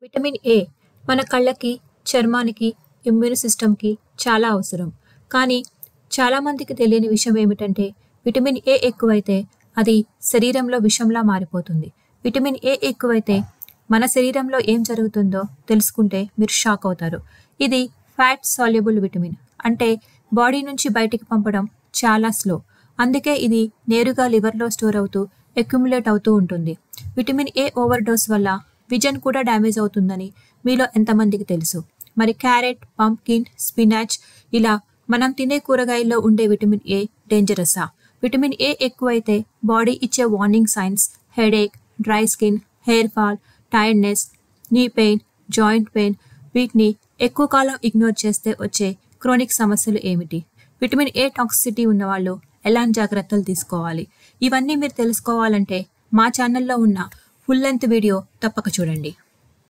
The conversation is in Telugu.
విటమిన్ ఏ మన కళ్ళకి, చర్మానికి, ఇమ్యూన్ సిస్టమ్‌కి చాలా అవసరం. కానీ చాలామందికి తెలియని విషయం ఏమిటంటే విటమిన్ ఏ ఎక్కువైతే అది శరీరంలో విషంలా మారిపోతుంది. విటమిన్ ఏ ఎక్కువైతే మన శరీరంలో ఏం జరుగుతుందో తెలుసుకుంటే మీరు షాక్ అవుతారు. ఇది ఫ్యాట్ సాల్యుబుల్ విటమిన్. అంటే బాడీ నుంచి బయటికి పంపడం చాలా స్లో. అందుకే ఇది నేరుగా లివర్‌లో స్టోర్ అవుతూ అక్యుములేట్ అవుతూ ఉంటుంది. విటమిన్ ఏ ఓవర్ డోస్ వల్ల విజన్ కూడా డ్యామేజ్ అవుతుందని మీలో ఎంతమందికి తెలుసు? మరి క్యారెట్, పంప్కిన్, స్పినాచ్ ఇలా మనం తినే కూరగాయల్లో ఉండే విటమిన్ ఏ డేంజరసా? విటమిన్ ఏ ఎక్కువైతే బాడీ ఇచ్చే warning signs headache, dry skin, hair fall, tiredness, knee pain, joint pain వీటిని ఎక్కువ కాలం ఇగ్నోర్ చేస్తే వచ్చే క్రోనిక్ సమస్యలు ఏమిటి? విటమిన్ ఏ టాక్సిసిటీ ఉన్నవాళ్ళు ఎలాంటి జాగ్రత్తలు తీసుకోవాలి? ఇవన్నీ మీరు తెలుసుకోవాలంటే మా ఛానల్లో ఉన్న ఫుల్ లెంత్ వీడియో తప్పక చూడండి.